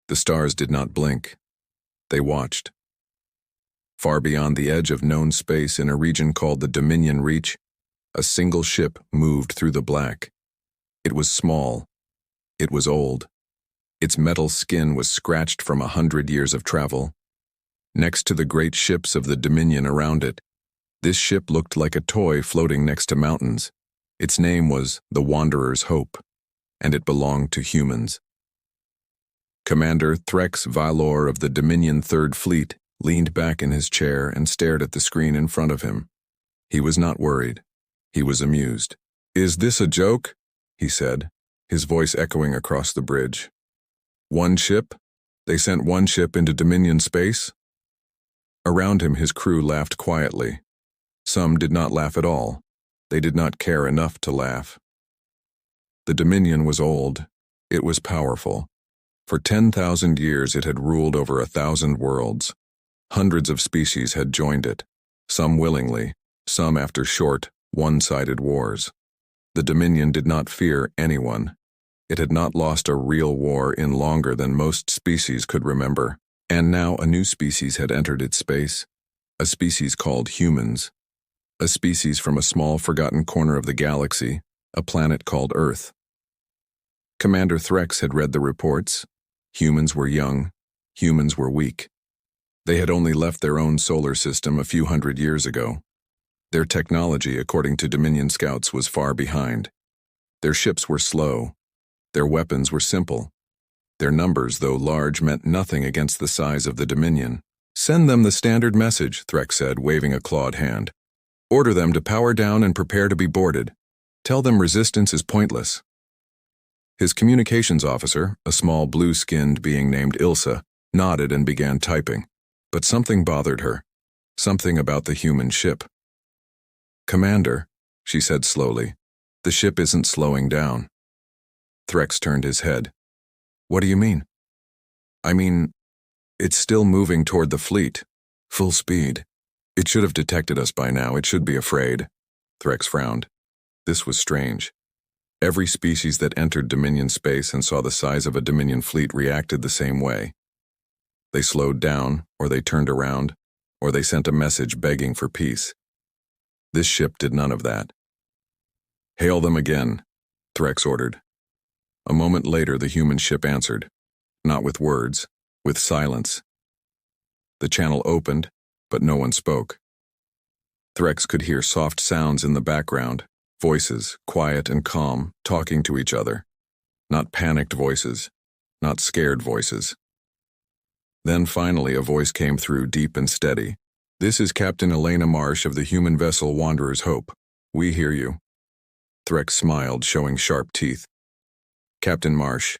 The stars did not blink. They watched. Far beyond the edge of known space in a region called the Dominion Reach, a single ship moved through the black. It was small. It was old. Its metal skin was scratched from 100 years of travel. Next to the great ships of the Dominion around it, this ship looked like a toy floating next to mountains. Its name was the Wanderer's Hope, and it belonged to humans. Commander Threx Valor of the Dominion Third Fleet leaned back in his chair and stared at the screen in front of him. He was not worried. He was amused. "Is this a joke?" he said, his voice echoing across the bridge. "One ship? They sent one ship into Dominion space?" Around him, his crew laughed quietly. Some did not laugh at all. They did not care enough to laugh. The Dominion was old. It was powerful. For 10,000 years it had ruled over 1,000 worlds. Hundreds of species had joined it, some willingly, some after short, one-sided wars. The Dominion did not fear anyone. It had not lost a real war in longer than most species could remember. And now a new species had entered its space, a species called humans. A species from a small forgotten corner of the galaxy, a planet called Earth. Commander Threx had read the reports. Humans were young. Humans were weak. They had only left their own solar system a few hundred years ago. Their technology, according to Dominion scouts, was far behind. Their ships were slow. Their weapons were simple. Their numbers, though large, meant nothing against the size of the Dominion. "Send them the standard message," Threx said, waving a clawed hand. "Order them to power down and prepare to be boarded. Tell them resistance is pointless." His communications officer, a small blue-skinned being named Ilsa, nodded and began typing. But something bothered her. Something about the human ship. "Commander," she said slowly, "the ship isn't slowing down." Threx turned his head. "What do you mean?" "I mean, it's still moving toward the fleet. Full speed. It should have detected us by now. It should be afraid." Threx frowned. This was strange. Every species that entered Dominion space and saw the size of a Dominion fleet reacted the same way. They slowed down, or they turned around, or they sent a message begging for peace. This ship did none of that. "Hail them again," Threx ordered. A moment later, the human ship answered, not with words, with silence. The channel opened, but no one spoke. Threx could hear soft sounds in the background, voices, quiet and calm, talking to each other. Not panicked voices, not scared voices. Then finally a voice came through, deep and steady. "This is Captain Elena Marsh of the human vessel Wanderer's Hope. We hear you." Threx smiled, showing sharp teeth. "Captain Marsh,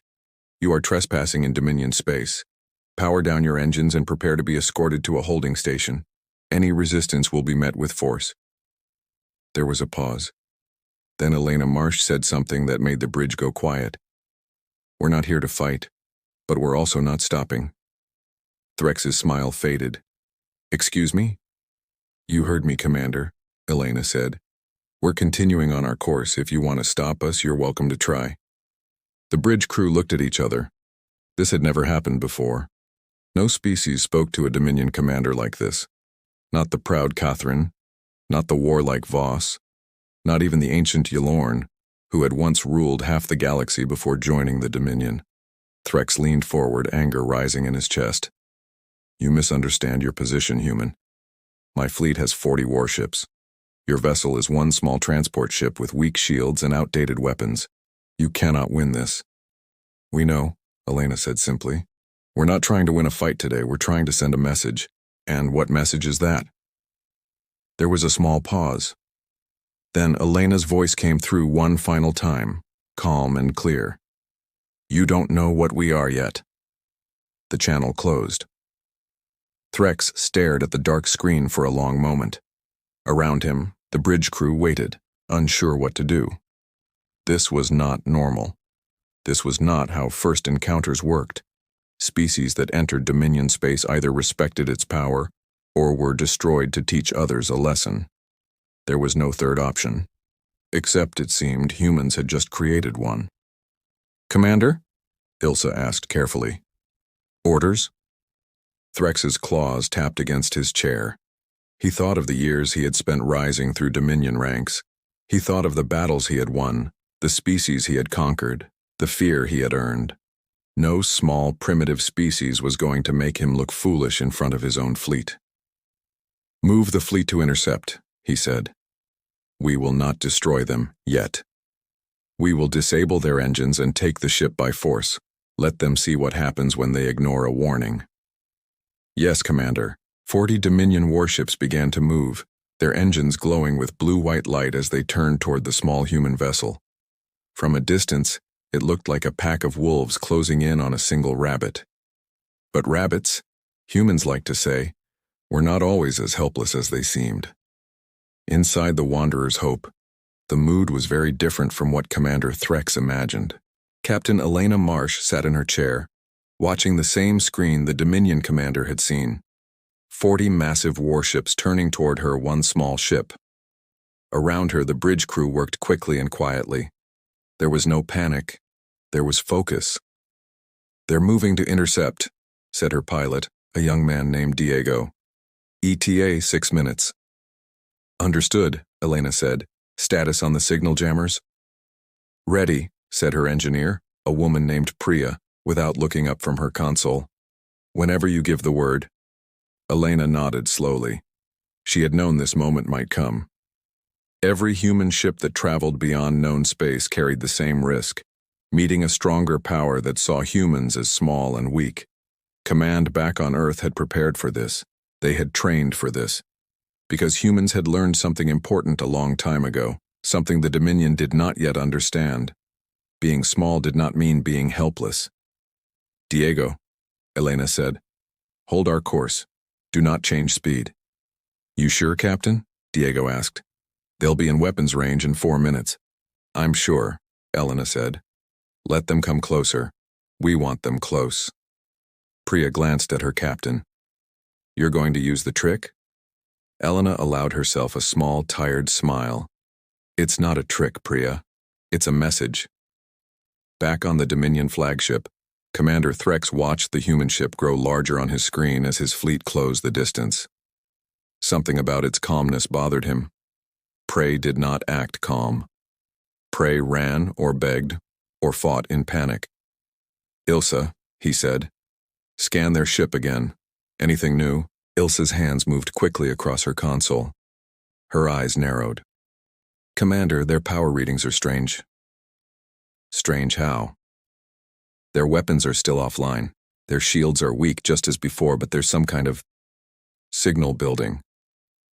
you are trespassing in Dominion space. Power down your engines and prepare to be escorted to a holding station. Any resistance will be met with force." There was a pause. Then Elena Marsh said something that made the bridge go quiet. "We're not here to fight, but we're also not stopping." Threx's smile faded. "Excuse me?" "You heard me, Commander," Elena said. "We're continuing on our course. If you want to stop us, you're welcome to try." The bridge crew looked at each other. This had never happened before. No species spoke to a Dominion commander like this. Not the proud Catherine, not the warlike Voss, not even the ancient Yalorn, who had once ruled half the galaxy before joining the Dominion. Threx leaned forward, anger rising in his chest. "You misunderstand your position, human. My fleet has 40 warships. Your vessel is one small transport ship with weak shields and outdated weapons. You cannot win this." "We know," Elena said simply. "We're not trying to win a fight today. We're trying to send a message. And what message is that?" There was a small pause. Then Elena's voice came through one final time, calm and clear. "You don't know what we are yet." The channel closed. Threx stared at the dark screen for a long moment. Around him, the bridge crew waited, unsure what to do. This was not normal. This was not how first encounters worked. Species that entered Dominion space either respected its power or were destroyed to teach others a lesson. There was no third option. Except, it seemed, humans had just created one. "Commander?" Ilsa asked carefully. Orders? Threx's claws tapped against his chair. He thought of the years he had spent rising through Dominion ranks. He thought of the battles he had won, the species he had conquered, the fear he had earned. No small, primitive species was going to make him look foolish in front of his own fleet. "Move the fleet to intercept," he said. "We will not destroy them, yet. We will disable their engines and take the ship by force. Let them see what happens when they ignore a warning." "Yes, Commander." 40 Dominion warships began to move, their engines glowing with blue-white light as they turned toward the small human vessel. From a distance, it looked like a pack of wolves closing in on a single rabbit. But rabbits, humans like to say, were not always as helpless as they seemed. Inside the Wanderer's Hope, the mood was very different from what Commander Threx imagined. Captain Elena Marsh sat in her chair, watching the same screen the Dominion commander had seen. 40 massive warships turning toward her one small ship. Around her, the bridge crew worked quickly and quietly. There was no panic. There was focus. "They're moving to intercept," said her pilot, a young man named Diego. "ETA 6 minutes. "Understood," Elena said. "Status on the signal jammers?" "Ready," said her engineer, a woman named Priya, without looking up from her console. "Whenever you give the word." Elena nodded slowly. She had known this moment might come. Every human ship that traveled beyond known space carried the same risk, meeting a stronger power that saw humans as small and weak. Command back on Earth had prepared for this. They had trained for this. Because humans had learned something important a long time ago, something the Dominion did not yet understand. Being small did not mean being helpless. "Diego," Elena said, "hold our course. Do not change speed." "You sure, Captain?" Diego asked. "They'll be in weapons range in 4 minutes." "I'm sure," Elena said. "Let them come closer. We want them close." Priya glanced at her captain. "You're going to use the trick?" Elena allowed herself a small, tired smile. "It's not a trick, Priya. It's a message." Back on the Dominion flagship, Commander Threx watched the human ship grow larger on his screen as his fleet closed the distance. Something about its calmness bothered him. Prey did not act calm. Prey ran or begged or fought in panic. "Ilsa," he said, "scan their ship again. Anything new?" Ilsa's hands moved quickly across her console. Her eyes narrowed. "Commander, their power readings are strange." "Strange how?" "Their weapons are still offline. Their shields are weak just as before, but there's some kind of signal building.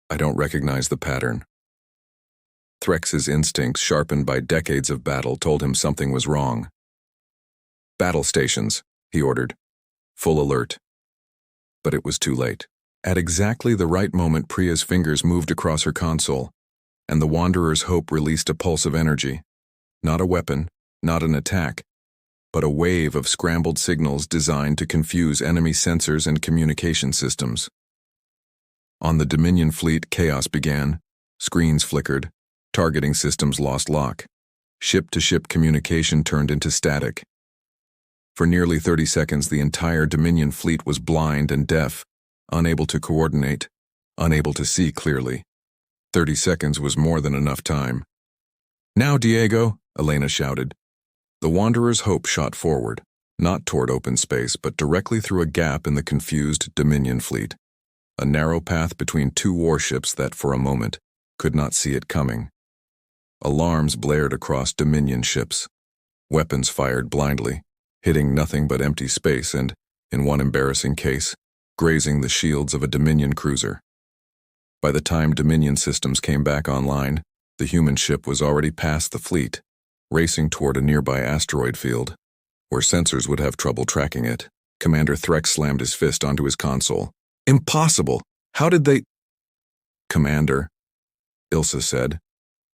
I don't recognize the pattern." Threx's instincts, sharpened by decades of battle, told him something was wrong. "Battle stations," he ordered. "Full alert." But it was too late. At exactly the right moment, Priya's fingers moved across her console, and the Wanderer's Hope released a pulse of energy. Not a weapon, not an attack, but a wave of scrambled signals designed to confuse enemy sensors and communication systems. On the Dominion fleet, chaos began. Screens flickered. Targeting systems lost lock. Ship-to-ship communication turned into static. For nearly 30 seconds, the entire Dominion fleet was blind and deaf, unable to coordinate, unable to see clearly. 30 seconds was more than enough time. "Now, Diego," Elena shouted. The Wanderer's Hope shot forward, not toward open space, but directly through a gap in the confused Dominion fleet. A narrow path between 2 warships that, for a moment, could not see it coming. Alarms blared across Dominion ships. Weapons fired blindly, hitting nothing but empty space and, in one embarrassing case, grazing the shields of a Dominion cruiser. By the time Dominion systems came back online, the human ship was already past the fleet, racing toward a nearby asteroid field, where sensors would have trouble tracking it. Commander Threx slammed his fist onto his console. "Impossible! How did they—" "Commander," Ilsa said,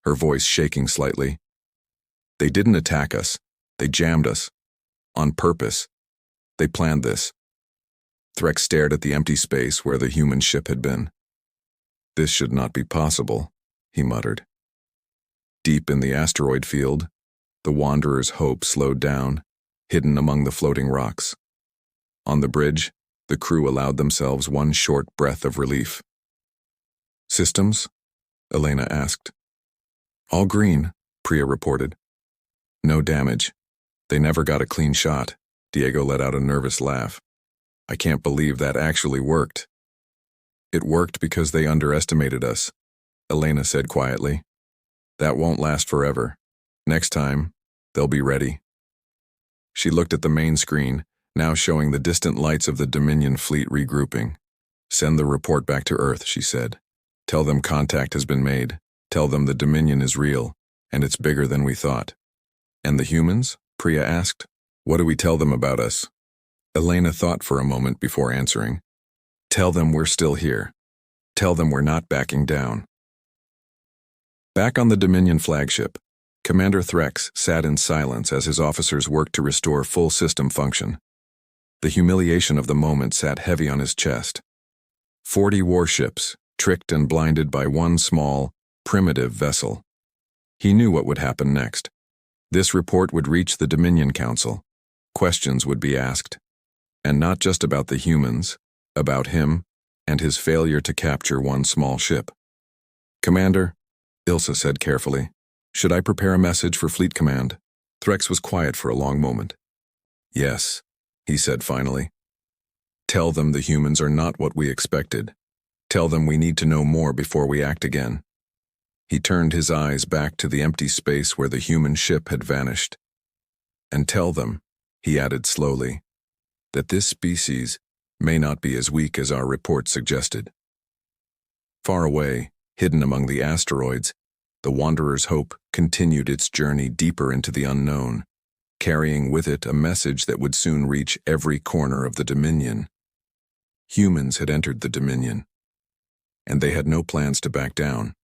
her voice shaking slightly. "They didn't attack us. They jammed us. On purpose. They planned this." Threx stared at the empty space where the human ship had been. "This should not be possible," he muttered. Deep in the asteroid field, the Wanderer's Hope slowed down, hidden among the floating rocks. On the bridge, the crew allowed themselves one short breath of relief. "Systems?" Elena asked. "All green," Priya reported. "No damage. They never got a clean shot." Diego let out a nervous laugh. "I can't believe that actually worked." "It worked because they underestimated us," Elena said quietly. "That won't last forever. Next time, they'll be ready." She looked at the main screen, now showing the distant lights of the Dominion fleet regrouping. "Send the report back to Earth," she said. "Tell them contact has been made. Tell them the Dominion is real, and it's bigger than we thought." "And the humans?" Priya asked. "What do we tell them about us?" Elena thought for a moment before answering. "Tell them we're still here. Tell them we're not backing down." Back on the Dominion flagship, Commander Threx sat in silence as his officers worked to restore full system function. The humiliation of the moment sat heavy on his chest. 40 warships, tricked and blinded by one small, primitive vessel. He knew what would happen next. This report would reach the Dominion Council. Questions would be asked. And not just about the humans, about him and his failure to capture one small ship. "Commander," Ilsa said carefully, "should I prepare a message for Fleet Command?" Threx was quiet for a long moment. "Yes," he said finally. "Tell them the humans are not what we expected. Tell them we need to know more before we act again." He turned his eyes back to the empty space where the human ship had vanished. "And tell them," he added slowly, "that this species may not be as weak as our report suggested." Far away, hidden among the asteroids, the Wanderer's Hope continued its journey deeper into the unknown, carrying with it a message that would soon reach every corner of the Dominion. Humans had entered the Dominion, and they had no plans to back down.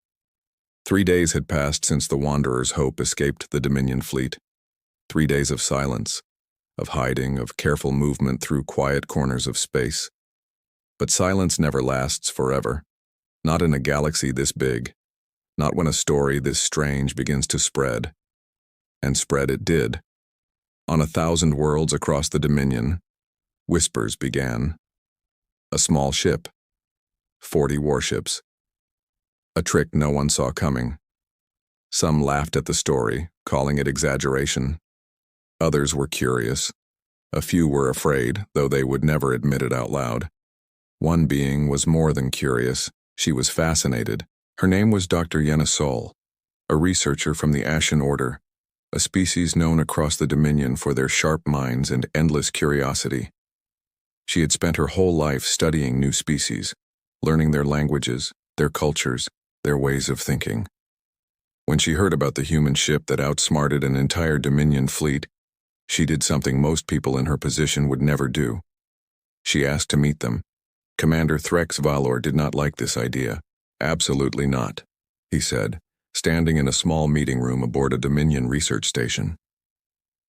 3 days had passed since the Wanderer's Hope escaped the Dominion fleet. 3 days of silence, of hiding, of careful movement through quiet corners of space. But silence never lasts forever. Not in a galaxy this big. Not when a story this strange begins to spread. And spread it did. On 1,000 worlds across the Dominion, whispers began. A small ship. 40 warships. A trick no one saw coming. Some laughed at the story, calling it exaggeration. Others were curious. A few were afraid, though they would never admit it out loud. One being was more than curious. She was fascinated. Her name was Dr. Yenna Sol, a researcher from the Ashen Order, a species known across the Dominion for their sharp minds and endless curiosity. She had spent her whole life studying new species, learning their languages, their cultures, their ways of thinking. When she heard about the human ship that outsmarted an entire Dominion fleet, she did something most people in her position would never do. She asked to meet them. Commander Threx Valor did not like this idea. "Absolutely not," he said, standing in a small meeting room aboard a Dominion research station.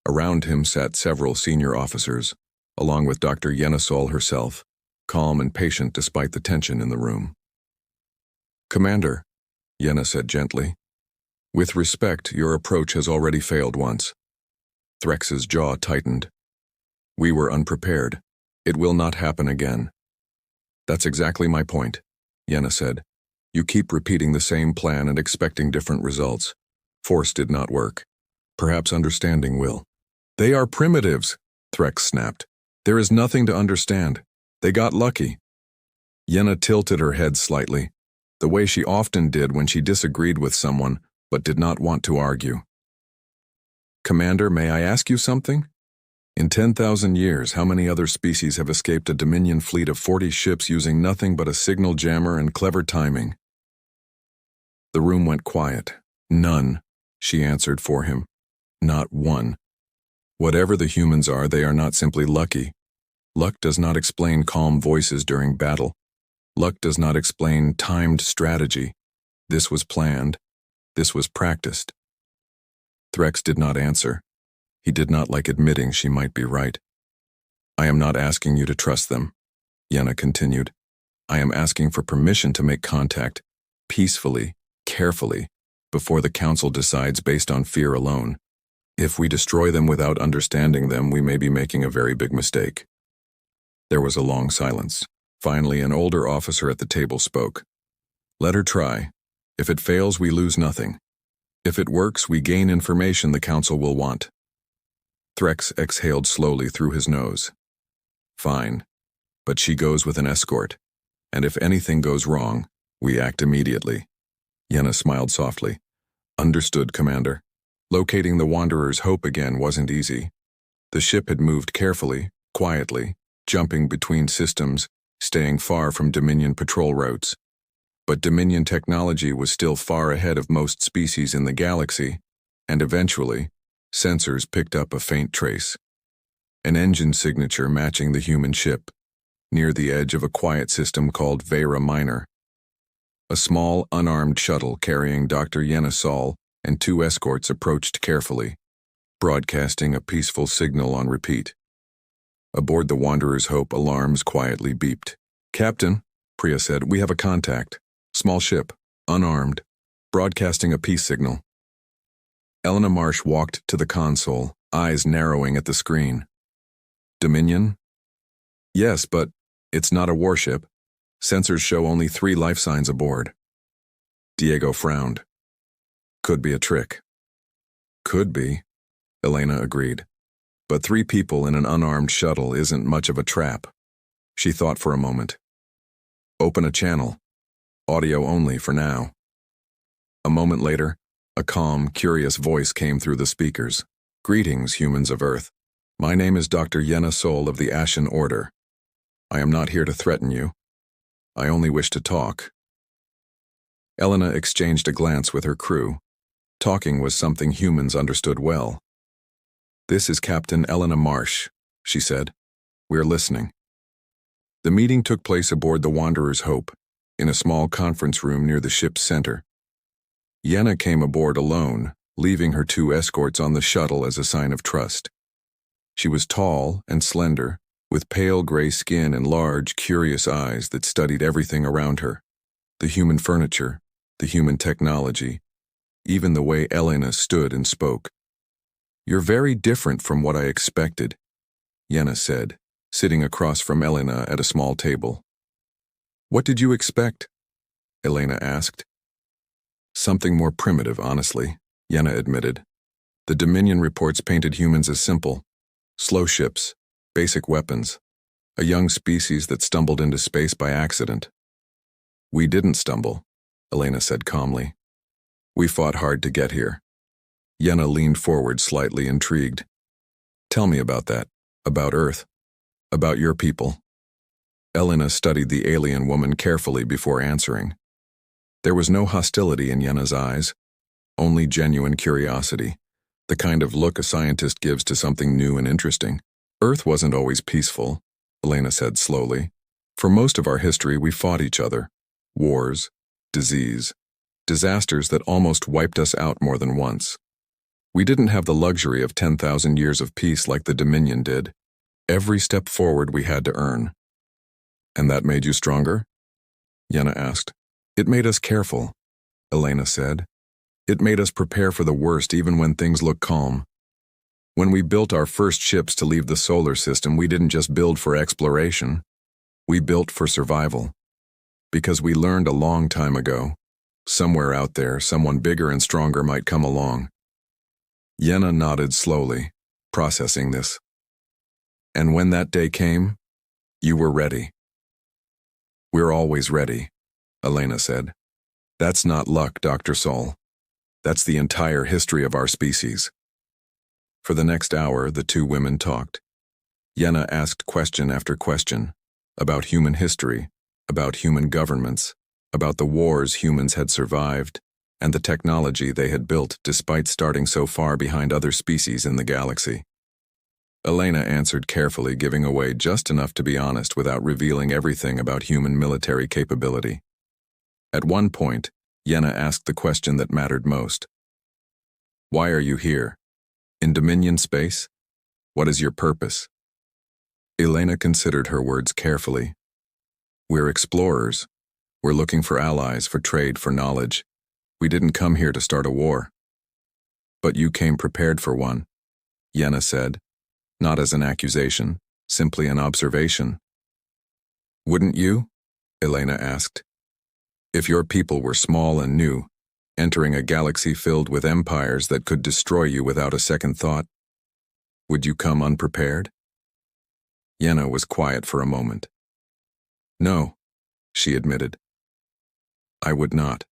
Around him sat several senior officers, along with Dr. Yenasol herself, calm and patient despite the tension in the room. "Commander," Yenna said gently, "with respect, your approach has already failed once." Threx's jaw tightened. "We were unprepared. It will not happen again." "That's exactly my point," Yenna said. "You keep repeating the same plan and expecting different results. Force did not work. Perhaps understanding will." "They are primitives," Threx snapped. "There is nothing to understand. They got lucky." Yenna tilted her head slightly, the way she often did when she disagreed with someone but did not want to argue. "Commander, may I ask you something? In 10,000 years, how many other species have escaped a Dominion fleet of 40 ships using nothing but a signal jammer and clever timing?" The room went quiet. "None," she answered for him. "Not one. Whatever the humans are, they are not simply lucky. Luck does not explain calm voices during battle. Luck does not explain timed strategy. This was planned. This was practiced." Threx did not answer. He did not like admitting she might be right. "I am not asking you to trust them," Yenna continued. "I am asking for permission to make contact, peacefully, carefully, before the Council decides based on fear alone. If we destroy them without understanding them, we may be making a very big mistake." There was a long silence. Finally, an older officer at the table spoke. "Let her try. If it fails, we lose nothing. If it works, we gain information the Council will want." Threx exhaled slowly through his nose. "Fine. But she goes with an escort. And if anything goes wrong, we act immediately." Yenna smiled softly. "Understood, Commander." Locating the Wanderer's Hope again wasn't easy. The ship had moved carefully, quietly, jumping between systems, staying far from Dominion patrol routes. But Dominion technology was still far ahead of most species in the galaxy, and eventually, sensors picked up a faint trace. An engine signature matching the human ship, near the edge of a quiet system called Vera Minor. A small, unarmed shuttle carrying Dr. Yenna Sol and 2 escorts approached carefully, broadcasting a peaceful signal on repeat. Aboard the Wanderer's Hope, alarms quietly beeped. "Captain," Priya said, "we have a contact. Small ship, unarmed, broadcasting a peace signal." Elena Marsh walked to the console, eyes narrowing at the screen. "Dominion?" "Yes, but it's not a warship. Sensors show only 3 life signs aboard." Diego frowned. "Could be a trick." "Could be," Elena agreed. "But 3 people in an unarmed shuttle isn't much of a trap." She thought for a moment. "Open a channel. Audio only for now." A moment later, a calm, curious voice came through the speakers. "Greetings, humans of Earth. My name is Dr. Yenna Sol of the Ashen Order. I am not here to threaten you. I only wish to talk." Elena exchanged a glance with her crew. Talking was something humans understood well. "This is Captain Elena Marsh," she said. "We're listening." The meeting took place aboard the Wanderer's Hope, in a small conference room near the ship's center. Yenna came aboard alone, leaving her 2 escorts on the shuttle as a sign of trust. She was tall and slender, with pale gray skin and large, curious eyes that studied everything around her. The human furniture, the human technology, even the way Elena stood and spoke. "You're very different from what I expected," Yenna said, sitting across from Elena at a small table. "What did you expect?" Elena asked. "Something more primitive, honestly," Yenna admitted. "The Dominion reports painted humans as simple. Slow ships, basic weapons, a young species that stumbled into space by accident." "We didn't stumble," Elena said calmly. "We fought hard to get here." Yenna leaned forward, slightly intrigued. "Tell me about that, about Earth, about your people." Elena studied the alien woman carefully before answering. There was no hostility in Yenna's eyes, only genuine curiosity, the kind of look a scientist gives to something new and interesting. "Earth wasn't always peaceful," Elena said slowly. "For most of our history, we fought each other. Wars, disease, disasters that almost wiped us out more than once. We didn't have the luxury of 10,000 years of peace like the Dominion did. Every step forward we had to earn." "And that made you stronger?" Yenna asked. "It made us careful," Elena said. "It made us prepare for the worst even when things look calm. When we built our first ships to leave the solar system, we didn't just build for exploration. We built for survival. Because we learned a long time ago, somewhere out there, someone bigger and stronger might come along." Yenna nodded slowly, processing this. "And when that day came, you were ready." "We're always ready," Elena said. "That's not luck, Dr. Sol. That's the entire history of our species." For the next hour, the 2 women talked. Yenna asked question after question, about human history, about human governments, about the wars humans had survived, and the technology they had built despite starting so far behind other species in the galaxy. Elena answered carefully, giving away just enough to be honest without revealing everything about human military capability. At one point, Yenna asked the question that mattered most. "Why are you here? In Dominion space? What is your purpose?" Elena considered her words carefully. "We're explorers. We're looking for allies, for trade, for knowledge. We didn't come here to start a war." "But you came prepared for one," Yenna said, not as an accusation, simply an observation. Wouldn't you? Elena asked. If your people were small and new, entering a galaxy filled with empires that could destroy you without a second thought, would you come unprepared? Yenna was quiet for a moment. No, she admitted. I would not.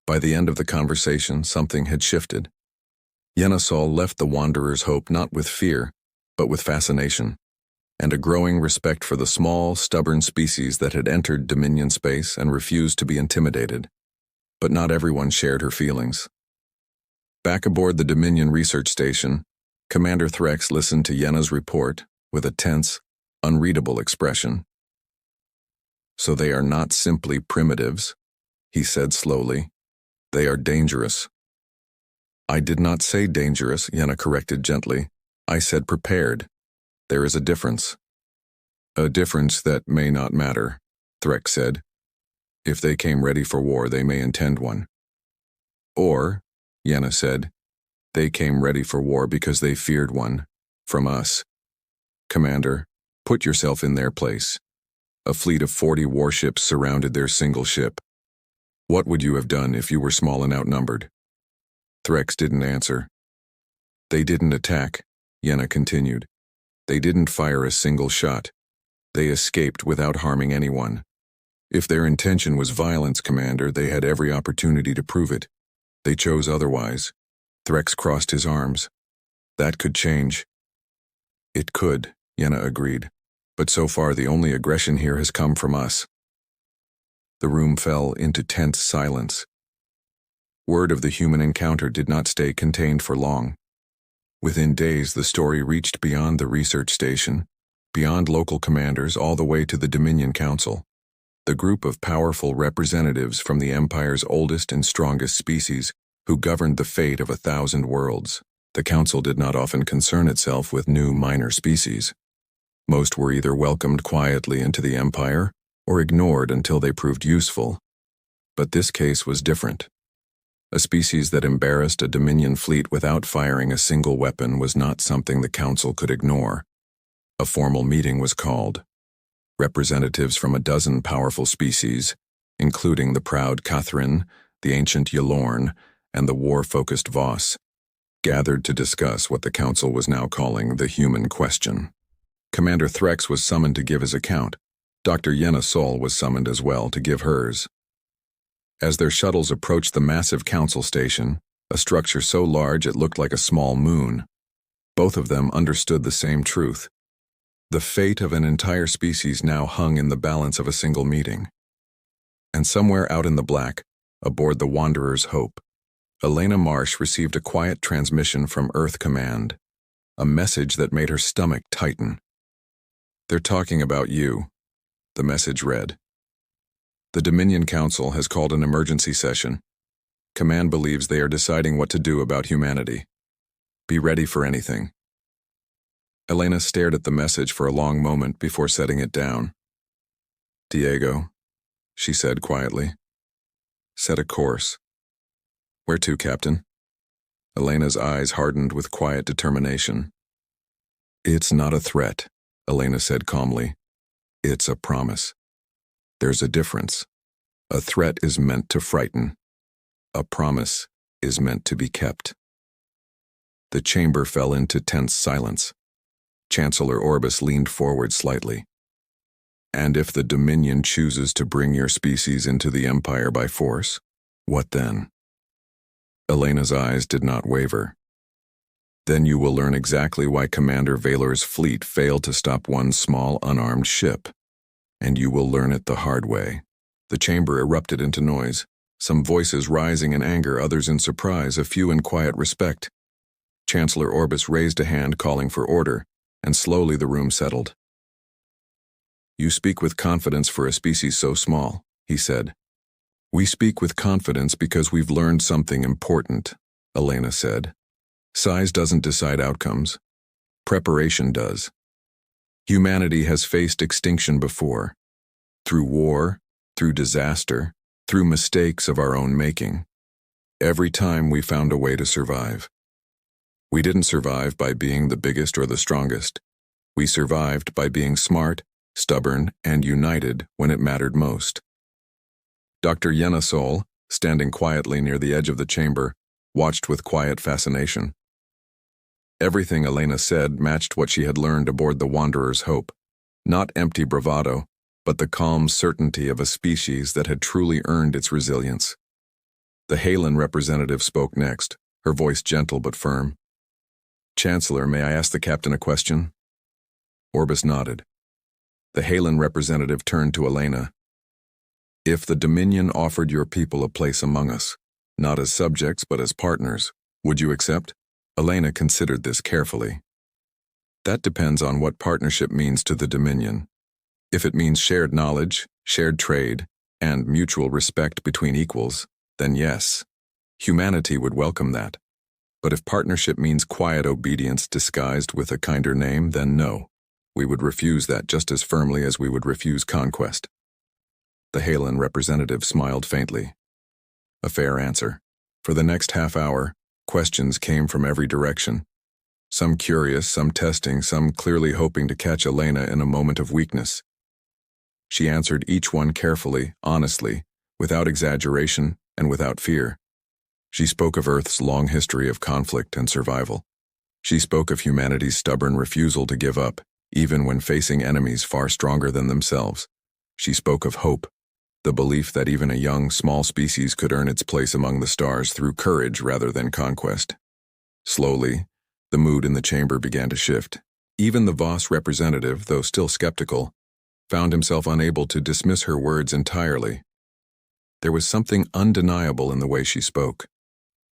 By the end of the conversation, something had shifted. Yenna Sol left the Wanderer's hope not with fear, but with fascination, and a growing respect for the small, stubborn species that had entered Dominion space and refused to be intimidated. But not everyone shared her feelings. Back aboard the Dominion research station, Commander Threx listened to Yenna's report with a tense, unreadable expression. So they are not simply primitives, he said slowly. They are dangerous. I did not say dangerous, Yenna corrected gently. I said prepared. There is a difference. A difference that may not matter, Threx said. If they came ready for war, they may intend one. Or, Yenna said, they came ready for war because they feared one. From us. Commander, put yourself in their place. A fleet of 40 warships surrounded their single ship. What would you have done if you were small and outnumbered? Threx didn't answer. They didn't attack, Yenna continued. They didn't fire a single shot. They escaped without harming anyone. If their intention was violence, Commander, they had every opportunity to prove it. They chose otherwise. Threx crossed his arms. That could change. It could, Yenna agreed. But so far the only aggression here has come from us. The room fell into tense silence. Word of the human encounter did not stay contained for long. Within days, the story reached beyond the research station, beyond local commanders, all the way to the Dominion Council, the group of powerful representatives from the Empire's oldest and strongest species who governed the fate of 1,000 worlds. The Council did not often concern itself with new minor species. Most were either welcomed quietly into the Empire or ignored until they proved useful. But this case was different. A species that embarrassed a Dominion fleet without firing a single weapon was not something the Council could ignore. A formal meeting was called. Representatives from a dozen powerful species, including the proud Catherine, the ancient Yalorn, and the war-focused Voss, gathered to discuss what the Council was now calling the human question. Commander Threx was summoned to give his account. Dr. Yenna Sol was summoned as well to give hers. As their shuttles approached the massive council station, a structure so large it looked like a small moon, both of them understood the same truth. The fate of an entire species now hung in the balance of a single meeting. And somewhere out in the black, aboard the Wanderer's Hope, Elena Marsh received a quiet transmission from Earth Command, a message that made her stomach tighten. "They're talking about you," the message read. "The Dominion Council has called an emergency session. Command believes they are deciding what to do about humanity. Be ready for anything." Elena stared at the message for a long moment before setting it down. "Diego," she said quietly, "set a course." "Where to, Captain?" Elena's eyes hardened with quiet determination. "It's not a threat," Elena said calmly. "It's a promise. There's a difference. A threat is meant to frighten. A promise is meant to be kept." The chamber fell into tense silence. Chancellor Orbis leaned forward slightly. "And if the Dominion chooses to bring your species into the Empire by force, what then?" Elena's eyes did not waver. "Then you will learn exactly why Commander Valor's fleet failed to stop one small unarmed ship. And you will learn it the hard way." The chamber erupted into noise, some voices rising in anger, others in surprise, a few in quiet respect. Chancellor Orbis raised a hand calling for order, and slowly the room settled. "You speak with confidence for a species so small," he said. "We speak with confidence because we've learned something important," Elena said. "Size doesn't decide outcomes. Preparation does. Humanity has faced extinction before. Through war, through disaster, through mistakes of our own making. Every time we found a way to survive. We didn't survive by being the biggest or the strongest. We survived by being smart, stubborn, and united when it mattered most. Dr. Yenna Sol, standing quietly near the edge of the chamber, watched with quiet fascination. Everything Elena said matched what she had learned aboard the Wanderer's Hope. Not empty bravado, but the calm certainty of a species that had truly earned its resilience. The Halen representative spoke next, her voice gentle but firm. "Chancellor, may I ask the captain a question?" Orbis nodded. The Halen representative turned to Elena. "If the Dominion offered your people a place among us, not as subjects but as partners, would you accept?" Elena considered this carefully. "That depends on what partnership means to the Dominion. If it means shared knowledge, shared trade, and mutual respect between equals, then yes, humanity would welcome that. But if partnership means quiet obedience disguised with a kinder name, then no, we would refuse that just as firmly as we would refuse conquest." The Halen representative smiled faintly. A fair answer. For the next half hour, questions came from every direction. Some curious, some testing, some clearly hoping to catch Elena in a moment of weakness. She answered each one carefully, honestly, without exaggeration and without fear. She spoke of Earth's long history of conflict and survival. She spoke of humanity's stubborn refusal to give up, even when facing enemies far stronger than themselves. She spoke of hope, the belief that even a young, small species could earn its place among the stars through courage rather than conquest. Slowly, the mood in the chamber began to shift. Even the Voss representative, though still skeptical, found himself unable to dismiss her words entirely. There was something undeniable in the way she spoke.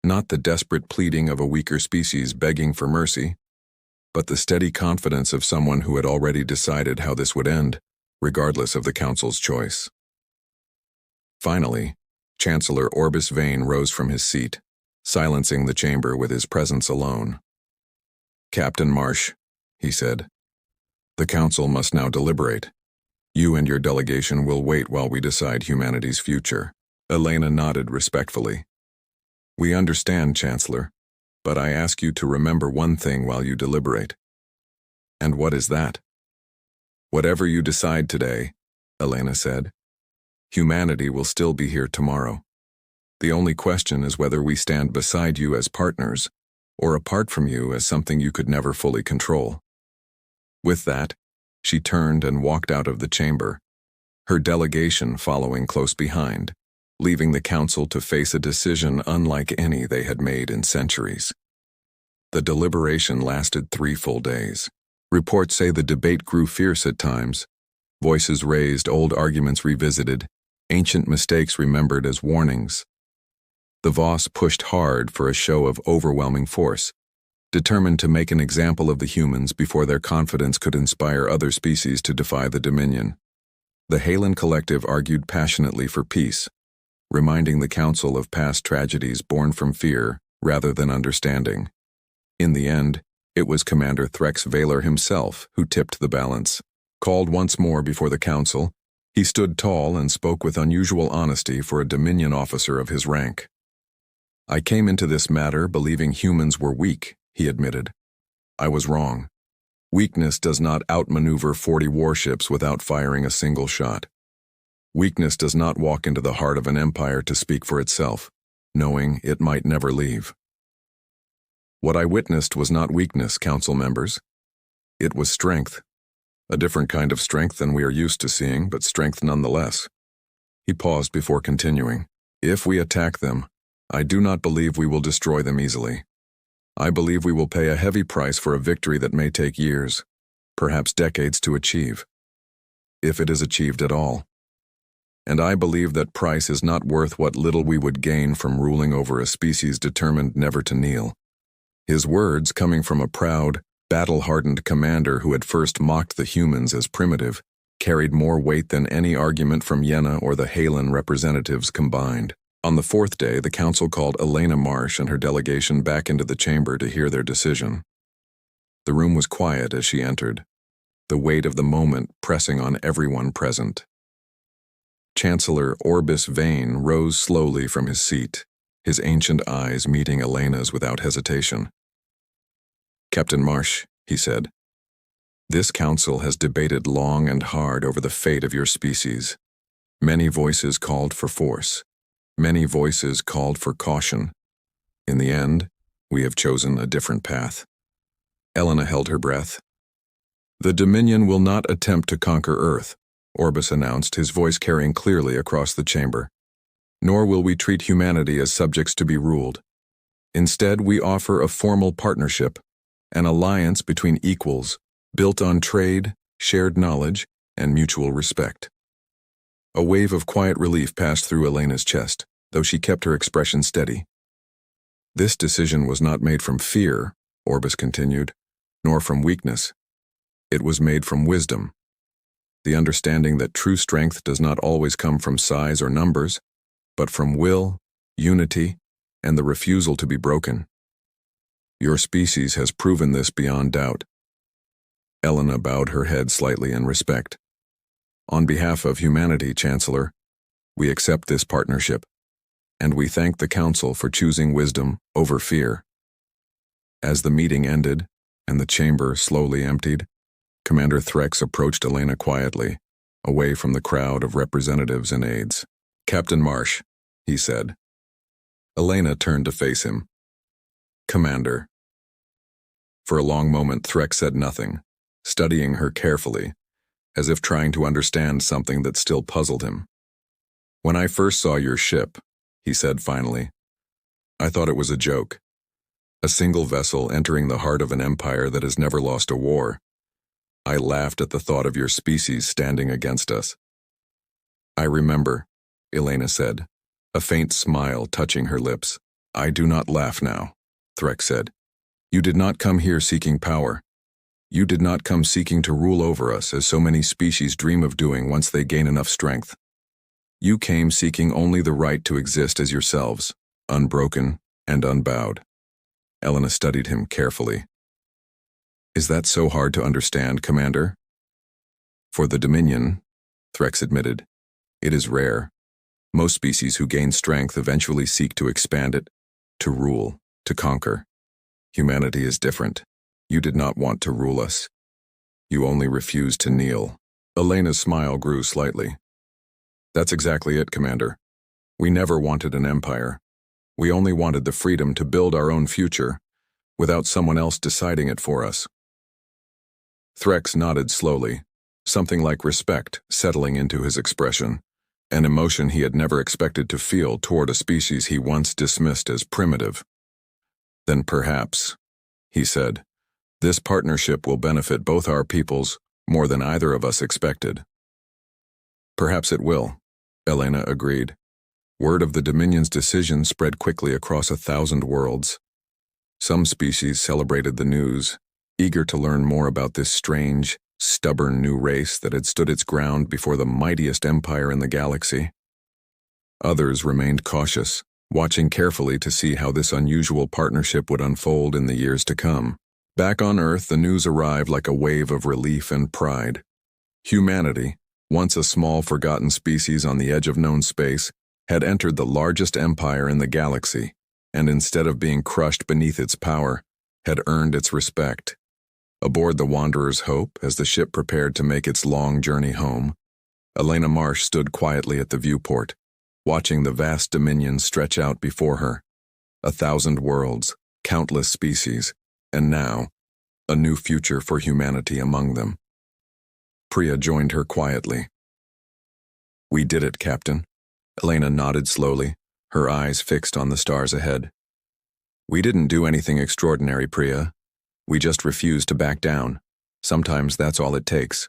Not the desperate pleading of a weaker species begging for mercy, but the steady confidence of someone who had already decided how this would end, regardless of the Council's choice. Finally, Chancellor Orbis Vane rose from his seat, silencing the chamber with his presence alone. "Captain Marsh," he said, "the Council must now deliberate. You and your delegation will wait while we decide humanity's future." Elena nodded respectfully. "We understand, Chancellor, but I ask you to remember one thing while you deliberate." "And what is that?" "Whatever you decide today," Elena said, "humanity will still be here tomorrow. The only question is whether we stand beside you as partners, or apart from you as something you could never fully control." With that, she turned and walked out of the chamber, her delegation following close behind, leaving the Council to face a decision unlike any they had made in centuries. The deliberation lasted 3 full days. Reports say the debate grew fierce at times, voices raised, old arguments revisited, ancient mistakes remembered as warnings. The Voss pushed hard for a show of overwhelming force, determined to make an example of the humans before their confidence could inspire other species to defy the Dominion. The Halen Collective argued passionately for peace, reminding the Council of past tragedies born from fear rather than understanding. In the end, it was Commander Threx Valor himself who tipped the balance. Called once more before the Council, he stood tall and spoke with unusual honesty for a Dominion officer of his rank. "I came into this matter believing humans were weak," he admitted. "I was wrong. Weakness does not outmaneuver 40 warships without firing a single shot. Weakness does not walk into the heart of an empire to speak for itself, knowing it might never leave. What I witnessed was not weakness, Council members. It was strength. A different kind of strength than we are used to seeing, but strength nonetheless." He paused before continuing. "If we attack them, I do not believe we will destroy them easily. I believe we will pay a heavy price for a victory that may take years, perhaps decades to achieve, if it is achieved at all. And I believe that price is not worth what little we would gain from ruling over a species determined never to kneel." His words, coming from a proud, battle-hardened commander who had first mocked the humans as primitive, carried more weight than any argument from Yenna or the Halen representatives combined. On the 4th day, the Council called Elena Marsh and her delegation back into the chamber to hear their decision. The room was quiet as she entered, the weight of the moment pressing on everyone present. Chancellor Orbis Vane rose slowly from his seat, his ancient eyes meeting Elena's without hesitation. "Captain Marsh," he said, This council has debated long and hard over the fate of your species. Many voices called for force. Many voices called for caution. In the end, we have chosen a different path. Elena held her breath. The Dominion will not attempt to conquer Earth, Orbis announced, his voice carrying clearly across the chamber. Nor will we treat humanity as subjects to be ruled. Instead, we offer a formal partnership, an alliance between equals, built on trade, shared knowledge, and mutual respect. A wave of quiet relief passed through Elena's chest, though she kept her expression steady. This decision was not made from fear, Orbis continued, nor from weakness. It was made from wisdom. The understanding that true strength does not always come from size or numbers, but from will, unity, and the refusal to be broken. Your species has proven this beyond doubt. Elena bowed her head slightly in respect. On behalf of humanity, Chancellor, we accept this partnership, and we thank the Council for choosing wisdom over fear. As the meeting ended, and the chamber slowly emptied, Commander Threx approached Elena quietly, away from the crowd of representatives and aides. Captain Marsh, he said. Elena turned to face him. Commander. For a long moment, Threx said nothing, studying her carefully, as if trying to understand something that still puzzled him. When I first saw your ship, he said finally, I thought it was a joke. A single vessel entering the heart of an empire that has never lost a war. I laughed at the thought of your species standing against us. I remember, Elena said, a faint smile touching her lips. I do not laugh now, Threx said. You did not come here seeking power. You did not come seeking to rule over us as so many species dream of doing once they gain enough strength. You came seeking only the right to exist as yourselves, unbroken and unbowed. Elena studied him carefully. Is that so hard to understand, Commander? For the Dominion, Threx admitted, it is rare. Most species who gain strength eventually seek to expand it, to rule, to conquer. Humanity is different. You did not want to rule us. You only refused to kneel. Elena's smile grew slightly. That's exactly it, Commander. We never wanted an empire. We only wanted the freedom to build our own future, without someone else deciding it for us. Threx nodded slowly, something like respect settling into his expression, an emotion he had never expected to feel toward a species he once dismissed as primitive. Then perhaps, he said, this partnership will benefit both our peoples more than either of us expected. Perhaps it will, Elena agreed. Word of the Dominion's decision spread quickly across 1,000 worlds. Some species celebrated the news, eager to learn more about this strange, stubborn new race that had stood its ground before the mightiest empire in the galaxy. Others remained cautious, watching carefully to see how this unusual partnership would unfold in the years to come. Back on Earth, the news arrived like a wave of relief and pride. Humanity, once a small forgotten species on the edge of known space, had entered the largest empire in the galaxy, and instead of being crushed beneath its power, had earned its respect. Aboard the Wanderer's Hope, as the ship prepared to make its long journey home, Elena Marsh stood quietly at the viewport, watching the vast dominion stretch out before her. 1,000 worlds, countless species, and now, a new future for humanity among them. Priya joined her quietly. We did it, Captain. Elena nodded slowly, her eyes fixed on the stars ahead. We didn't do anything extraordinary, Priya. We just refused to back down. Sometimes that's all it takes.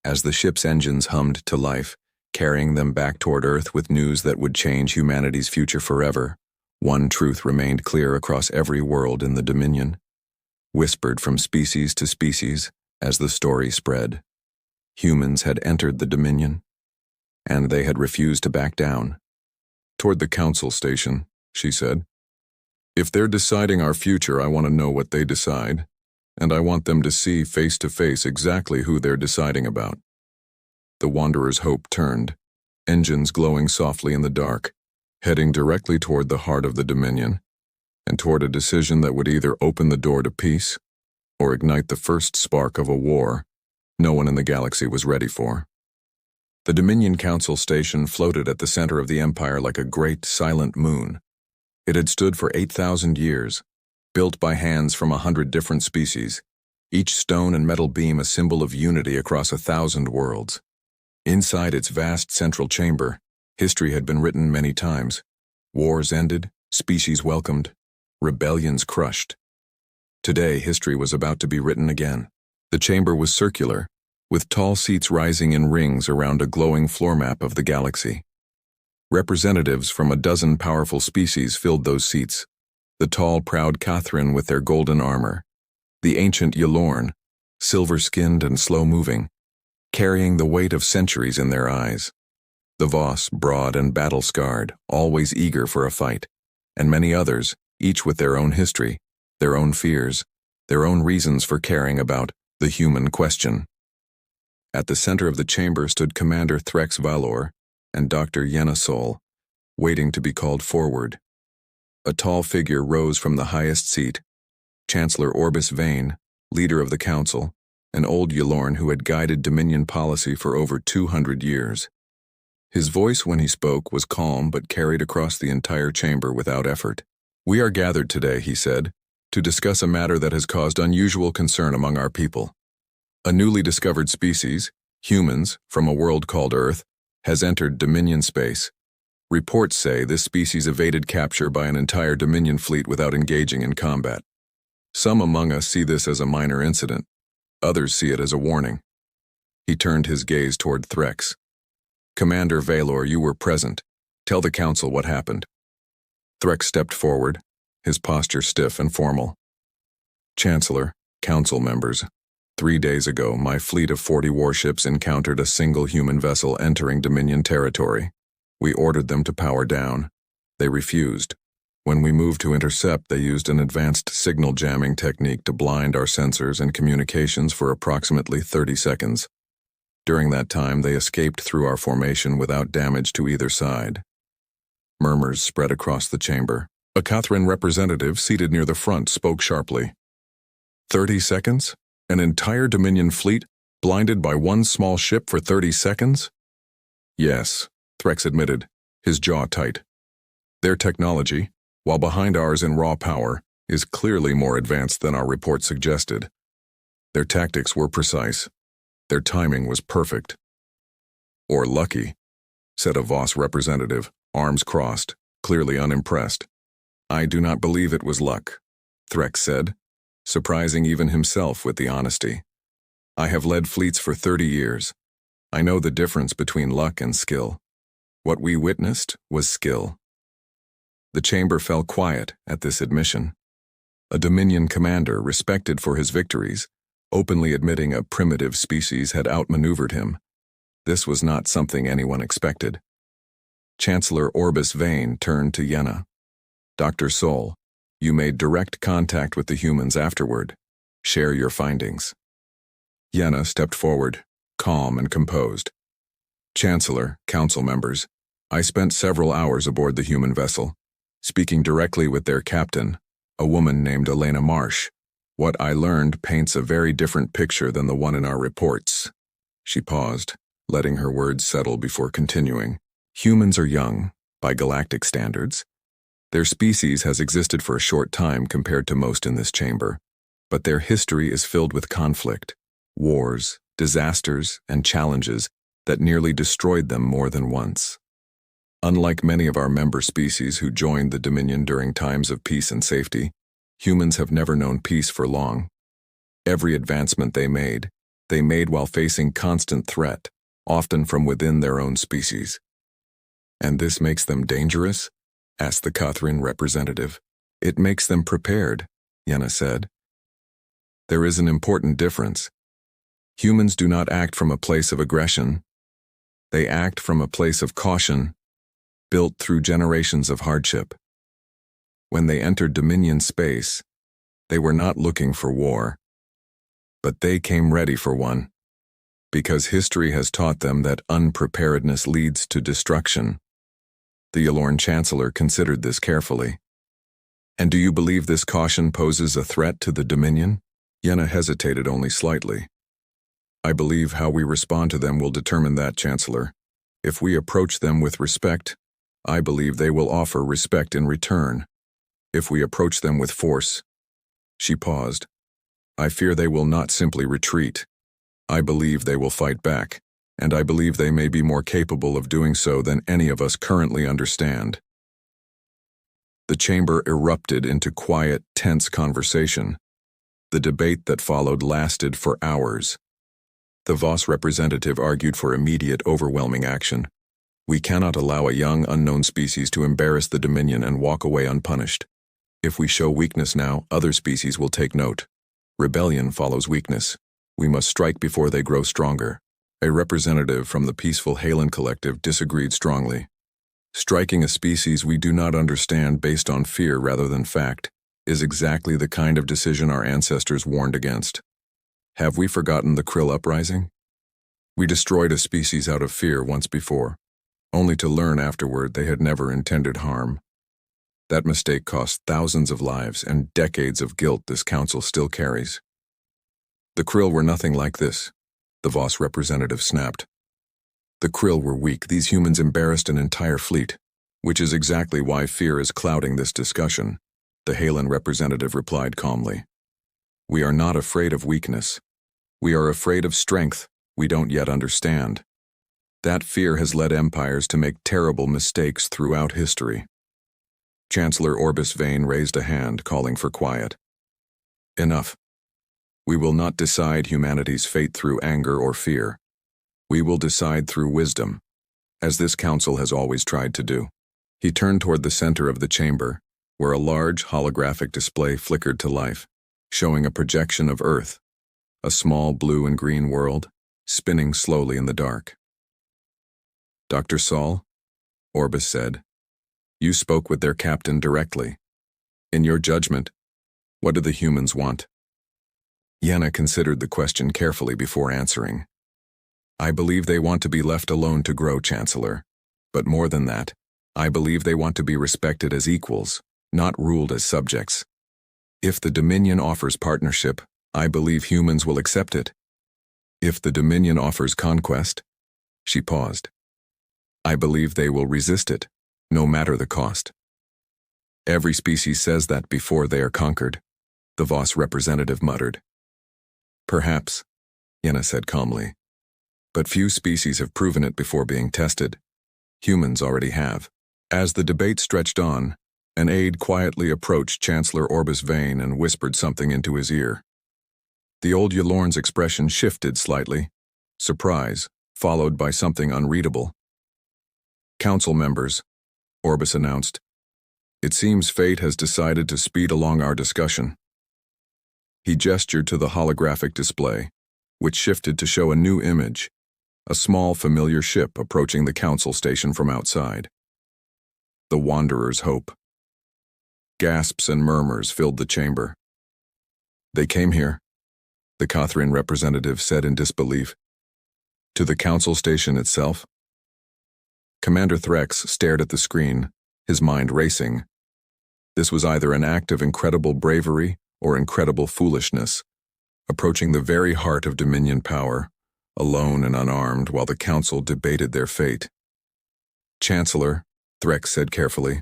As the ship's engines hummed to life, carrying them back toward Earth with news that would change humanity's future forever, one truth remained clear across every world in the Dominion, whispered from species to species as the story spread. Humans had entered the Dominion, and they had refused to back down. Toward the council station, she said. If they're deciding our future, I want to know what they decide, and I want them to see face to face exactly who they're deciding about. The Wanderer's Hope turned, engines glowing softly in the dark, heading directly toward the heart of the Dominion, and toward a decision that would either open the door to peace or ignite the first spark of a war no one in the galaxy was ready for. The Dominion Council station floated at the center of the Empire like a great, silent moon. It had stood for 8,000 years, built by hands from 100 different species, each stone and metal beam a symbol of unity across 1,000 worlds. Inside its vast central chamber, history had been written many times. Wars ended, species welcomed, rebellions crushed. Today, history was about to be written again. The chamber was circular, with tall seats rising in rings around a glowing floor map of the galaxy. Representatives from a dozen powerful species filled those seats, the tall, proud Catherine with their golden armor, the ancient Yalorn, silver-skinned and slow-moving, carrying the weight of centuries in their eyes, the Voss, broad and battle-scarred, always eager for a fight, and many others, each with their own history, their own fears, their own reasons for caring about the human question. At the center of the chamber stood Commander Threx Valor and Dr. Yenna Sol, waiting to be called forward. A tall figure rose from the highest seat, Chancellor Orbis Vane, leader of the Council, an old Yalorn who had guided Dominion policy for over 200 years. His voice when he spoke was calm but carried across the entire chamber without effort. "We are gathered today," he said, "to discuss a matter that has caused unusual concern among our people. A newly discovered species, humans, from a world called Earth, has entered Dominion space. Reports say this species evaded capture by an entire Dominion fleet without engaging in combat. Some among us see this as a minor incident. Others see it as a warning." He turned his gaze toward Threx. "Commander Valor, you were present. Tell the Council what happened." Threx stepped forward, his posture stiff and formal. "Chancellor, Council members, 3 days ago, my fleet of 40 warships encountered a single human vessel entering Dominion territory. We ordered them to power down. They refused. When we moved to intercept, they used an advanced signal jamming technique to blind our sensors and communications for approximately 30 seconds. During that time, they escaped through our formation without damage to either side." Murmurs spread across the chamber. A Catherine representative seated near the front spoke sharply. 30 seconds? An entire Dominion fleet blinded by one small ship for 30 seconds? "Yes," Threx admitted, his jaw tight. "Their technology, while behind ours in raw power, is clearly more advanced than our report suggested. Their tactics were precise. Their timing was perfect." "Or lucky," said a Voss representative, arms crossed, clearly unimpressed. "I do not believe it was luck," Threx said, surprising even himself with the honesty. "I have led fleets for 30 years. I know the difference between luck and skill. What we witnessed was skill." The chamber fell quiet at this admission. A Dominion commander, respected for his victories, openly admitting a primitive species had outmaneuvered him. This was not something anyone expected. Chancellor Orbis Vane turned to Yenna. "Dr. Sol, you made direct contact with the humans afterward. Share your findings." Yenna stepped forward, calm and composed. "Chancellor, Council members, I spent several hours aboard the human vessel, speaking directly with their captain, a woman named Elena Marsh. What I learned paints a very different picture than the one in our reports." She paused, letting her words settle before continuing. "Humans are young, by galactic standards. Their species has existed for a short time compared to most in this chamber, but their history is filled with conflict, wars, disasters, and challenges that nearly destroyed them more than once. Unlike many of our member species who joined the Dominion during times of peace and safety, humans have never known peace for long. Every advancement they made while facing constant threat, often from within their own species." "And this makes them dangerous?" asked the Catherine representative. "It makes them prepared," Yenna said. "There is an important difference. Humans do not act from a place of aggression. They act from a place of caution, built through generations of hardship. When they entered Dominion space, they were not looking for war, but they came ready for one, because history has taught them that unpreparedness leads to destruction." The Yalorn Chancellor considered this carefully. "And do you believe this caution poses a threat to the Dominion?" Yenna hesitated only slightly. I believe how we respond to them will determine that, Chancellor. If we approach them with respect, I believe they will offer respect in return. If we approach them with force, she paused. I fear they will not simply retreat. I believe they will fight back, and I believe they may be more capable of doing so than any of us currently understand. The chamber erupted into quiet, tense conversation. The debate that followed lasted for hours. The Voss representative argued for immediate, overwhelming action. We cannot allow a young, unknown species to embarrass the Dominion and walk away unpunished. If we show weakness now, other species will take note. Rebellion follows weakness. We must strike before they grow stronger. A representative from the peaceful Halen Collective disagreed strongly. Striking a species we do not understand based on fear rather than fact is exactly the kind of decision our ancestors warned against. Have we forgotten the Krill uprising? We destroyed a species out of fear once before, only to learn afterward they had never intended harm. That mistake cost thousands of lives and decades of guilt this council still carries. The Krill were nothing like this, the Voss representative snapped. The Krill were weak. These humans embarrassed an entire fleet, which is exactly why fear is clouding this discussion, the Halen representative replied calmly. We are not afraid of weakness. We are afraid of strength we don't yet understand. That fear has led empires to make terrible mistakes throughout history. Chancellor Orbis Vane raised a hand, calling for quiet. Enough. We will not decide humanity's fate through anger or fear. We will decide through wisdom, as this council has always tried to do. He turned toward the center of the chamber, where a large holographic display flickered to life, showing a projection of Earth, a small blue and green world, spinning slowly in the dark. Dr. Saul, Orbis said, you spoke with their captain directly. In your judgment, what do the humans want? Yenna considered the question carefully before answering. I believe they want to be left alone to grow, Chancellor. But more than that, I believe they want to be respected as equals, not ruled as subjects. If the Dominion offers partnership, I believe humans will accept it. If the Dominion offers conquest, she paused. I believe they will resist it, no matter the cost. Every species says that before they are conquered, the Voss representative muttered. Perhaps, Yenna said calmly. But few species have proven it before being tested. Humans already have. As the debate stretched on, an aide quietly approached Chancellor Orbis Vane and whispered something into his ear. The old Yulorn's expression shifted slightly, surprise, followed by something unreadable. Council members, Orbis announced. It seems fate has decided to speed along our discussion. He gestured to the holographic display, which shifted to show a new image, a small familiar ship approaching the council station from outside. The Wanderer's Hope. Gasps and murmurs filled the chamber. They came here, the Cathrin representative said in disbelief. To the council station itself? Commander Threx stared at the screen, his mind racing. This was either an act of incredible bravery or incredible foolishness, approaching the very heart of Dominion power, alone and unarmed while the council debated their fate. Chancellor, Threx said carefully.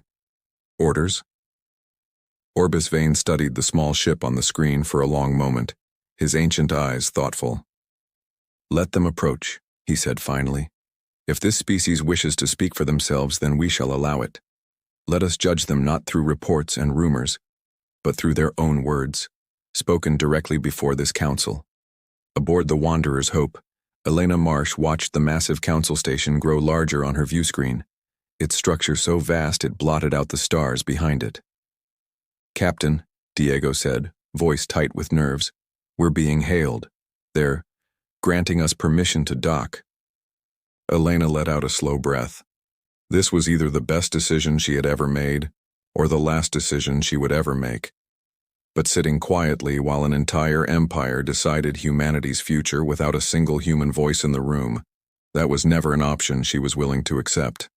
Orders? Orbis Vane studied the small ship on the screen for a long moment, his ancient eyes thoughtful. Let them approach, he said finally. If this species wishes to speak for themselves, then we shall allow it. Let us judge them not through reports and rumors, but through their own words, spoken directly before this council. Aboard the Wanderer's Hope, Elena Marsh watched the massive council station grow larger on her view screen, its structure so vast it blotted out the stars behind it. Captain, Diego said, voice tight with nerves, we're being hailed. They're granting us permission to dock. Elena let out a slow breath. This was either the best decision she had ever made, or the last decision she would ever make. But sitting quietly while an entire empire decided humanity's future without a single human voice in the room, that was never an option she was willing to accept.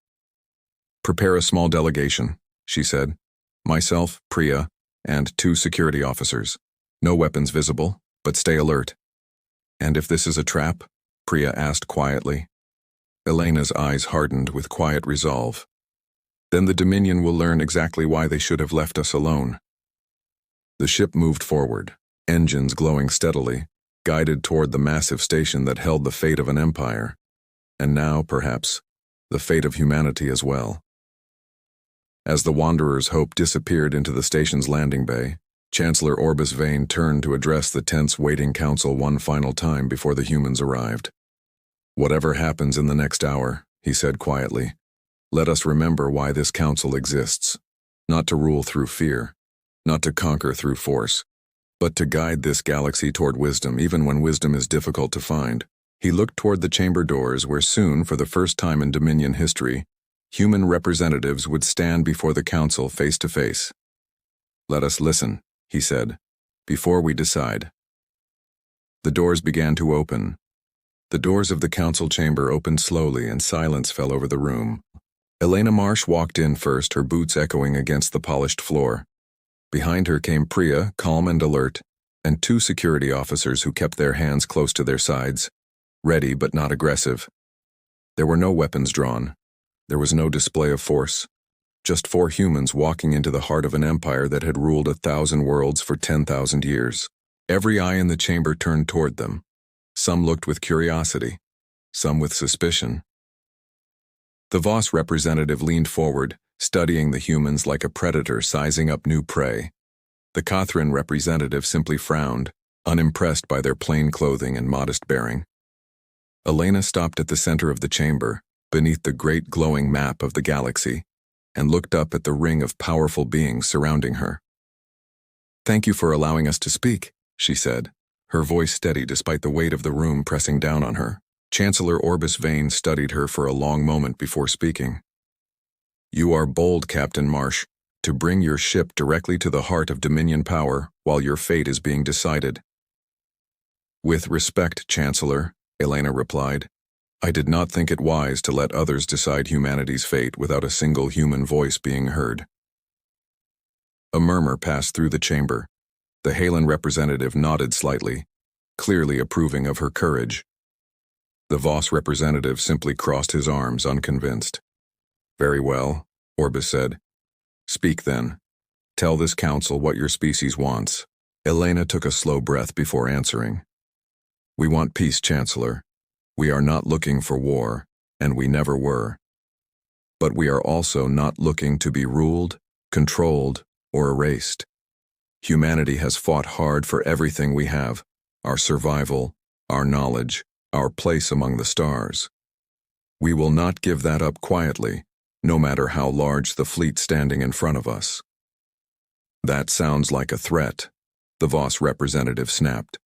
Prepare a small delegation, she said. Myself, Priya, and 2 security officers. No weapons visible, But stay alert. And if this is a trap? Priya asked quietly. Elena's eyes hardened with quiet resolve. Then the Dominion will learn exactly why they should have left us alone. The ship moved forward, engines glowing steadily, guided toward the massive station that held the fate of an empire. And now, perhaps, the fate of humanity as well. As the Wanderer's hope disappeared into the station's landing bay, Chancellor Orbis Vane turned to address the tense waiting council one final time before the humans arrived. Whatever happens in the next hour, he said quietly, let us remember why this council exists. Not to rule through fear, not to conquer through force, but to guide this galaxy toward wisdom, even when wisdom is difficult to find. He looked toward the chamber doors where soon, for the first time in Dominion history, human representatives would stand before the council face to face. Let us listen, he said, before we decide. The doors began to open. The doors of the council chamber opened slowly and silence fell over the room. Elena Marsh walked in first, her boots echoing against the polished floor. Behind her came Priya, calm and alert, and two security officers who kept their hands close to their sides, ready but not aggressive. There were no weapons drawn. There was no display of force. Just four humans walking into the heart of an empire that had ruled 1,000 worlds for 10,000 years. Every eye in the chamber turned toward them. Some looked with curiosity, some with suspicion. The Voss representative leaned forward, studying the humans like a predator sizing up new prey. The Kathrin representative simply frowned, unimpressed by their plain clothing and modest bearing. Elena stopped at the center of the chamber, beneath the great glowing map of the galaxy, and looked up at the ring of powerful beings surrounding her. Thank you for allowing us to speak, she said, her voice steady despite the weight of the room pressing down on her. Chancellor Orbis Vane studied her for a long moment before speaking. You are bold, Captain Marsh, to bring your ship directly to the heart of Dominion power while your fate is being decided. With respect, Chancellor, Elena replied, I did not think it wise to let others decide humanity's fate without a single human voice being heard. A murmur passed through the chamber. The Halen representative nodded slightly, clearly approving of her courage. The Voss representative simply crossed his arms, unconvinced. Very well, Orbis said. Speak then. Tell this council what your species wants. Elena took a slow breath before answering. We want peace, Chancellor. We are not looking for war, and we never were. But we are also not looking to be ruled, controlled, or erased. Humanity has fought hard for everything we have, our survival, our knowledge, our place among the stars. We will not give that up quietly, no matter how large the fleet standing in front of us. That sounds like a threat, the Voss representative snapped.